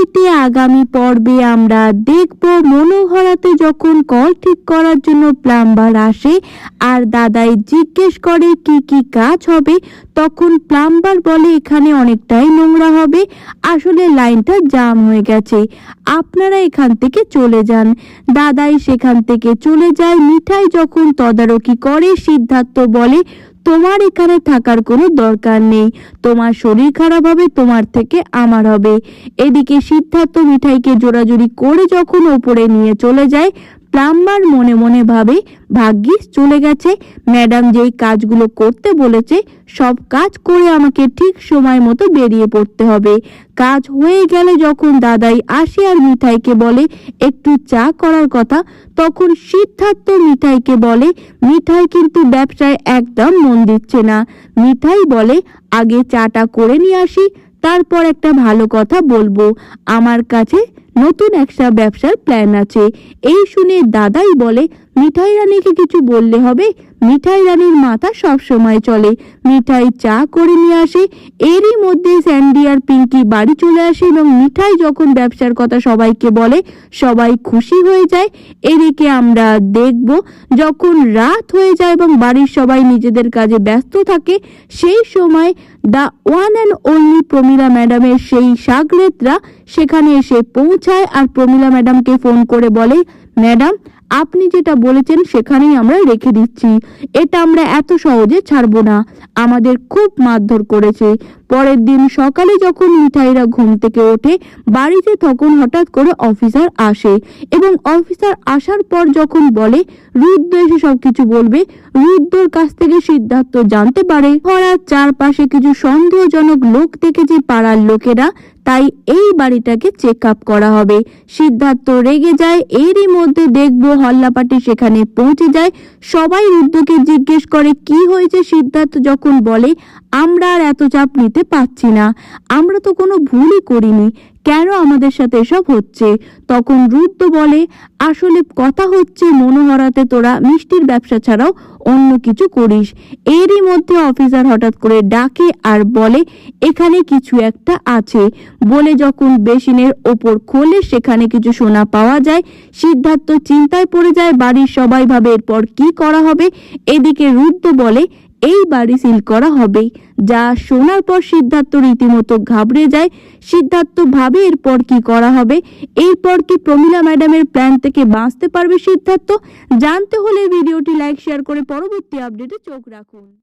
ভিডিওতে আগামী পর্বে আমরা দেখব মনোহরাতে যখন কল ঠিক করার জন্য প্লাম্বার আসে আর দাদাই জিজ্ঞেস করে কি কি কাজ হবে, তখন প্লাম্বার বলে এখানে অনেকটাই নোংরা হবে, আসলে লাইনটা জাম হয়ে গেছে, আপনারা এখান থেকে চলে যান। দাদাই সেখান থেকে চলে যায়। মিঠাই যখন তদারকি করে সিদ্ধার্থ বলে তোমার এখানে থাকার কোনো দরকার নেই, তোমার শরীর খারাপ হবে, তোমার থেকে আমার হবে। এদিকে সিদ্ধার্থ মিঠাইকে জোরাজুরি করে যখন ওপরে নিয়ে চলে যায়, প্লাম্বার মনে মনে ভাবে ভাগ্যিস চলে গেছে, ম্যাডাম যেই কাজগুলো করতে বলেছে সব কাজ করে আমাকে ঠিক সময় মতো বেরিয়ে পড়তে হবে। কাজ হয়ে গেলে যখন দাদাই আসে আর মিঠাইকে বলে একটু চা করার কথা, তখন সিদ্ধার্থ মিঠাইকে বলে মিঠাই কিন্তু ব্যবসায় একদম মন দিচ্ছে না। মিঠাই বলে আগে চাটা করে নিয়ে আসি, তারপর একটা ভালো কথা বলবো, আমার কাছে নতুন একটা ব্যবসার প্ল্যান আছে। এই শুনে দাদাই বলে মিঠাই রানীকে কিছু বললে হবে, মিঠাই রানীর মাথা সব সময় চলে। মিঠাই চা করে নিয়ে আসে। এরই মধ্যে স্যান্ডি আর পিঙ্কি বাড়ি চলে আসে এবং মিঠাই যখন ব্যবসার কথা সবাইকে বলে সবাই খুশি হয়ে যায়। এদিকে আমরা দেখব যখন রাত হয়ে যায় এবং বাড়ির সবাই নিজেদের কাজে ব্যস্ত থাকে, সেই সময় the one and only Pramila ম্যাডামের সেই শাগরেদরা সেখানে এসে পৌঁছায় আর প্রমীলা ম্যাডামকে ফোন করে বলে ম্যাডাম আপনি যেটা বলেছেন সেখানেই আমরা রেখে দিচ্ছি, এটা আমরা এত সহজে ছাড়বো না, আমাদের খুব মারধর করেছে। পরের দিন সকালে যখন মিঠাইরা ঘুম থেকে ওঠে বাড়িতে, তখন হঠাৎ করে অফিসার আসে এবং অফিসার আসার পর যখন বলে রুদ্র এসে সবকিছু বলবে, রুদ্রর কাছ থেকে সিদ্ধার্থ জানতে পারে হঠাৎ চারপাশে কিছু সন্দেহজনক লোক দেখেছে পাড়ার লোকেরা, তাই এই বাড়িটাকে চেক আপ করা হবে। সিদ্ধার্থ রেগে যায়। এরই মধ্যে দেখবো হল্লাপাটি সেখানে পৌঁছে যায়। সবাই রুদ্রকে জিজ্ঞেস করে কি হয়েছে। সিদ্ধার্থ যখন বলে আমরা আর এত চাপ নিতে পারছি না, আমরা তো কোনো ভুলই করিনি, কেন আমাদের সাথে এসব হচ্ছে। তখন রুদ্র বলে আসলে কথা হচ্ছে মনোহরাতে তোরা মিষ্টির ব্যবসা ছাড়াও অন্য কিছু করিস। এরই মধ্যে অফিসার হঠাৎ করে ডাকে আর বলে এখানে কিছু একটা আছে বলে যখন বেসিনের ওপর খোলে সেখানে কিছু সোনা পাওয়া যায়। সিদ্ধার্থ চিন্তায় পড়ে যায়। বাড়ির সবাই ভাবে এরপর কি করা হবে। এদিকে রুদ্র বলে এই বাড়ি সিল করা হবে। যা শোনার পর সিদ্ধার্থ রীতিমতো ঘাবড়ে যায়। সিদ্ধার্থ ভাবে এরপর কি করা হবে, এরপর কি প্রমীলা ম্যাডামের প্ল্যান থেকে বাঁচতে পারবে সিদ্ধার্থ। জানতে হলে ভিডিওটি লাইক শেয়ার করে পরবর্তী আপডেটে চোখ রাখুন।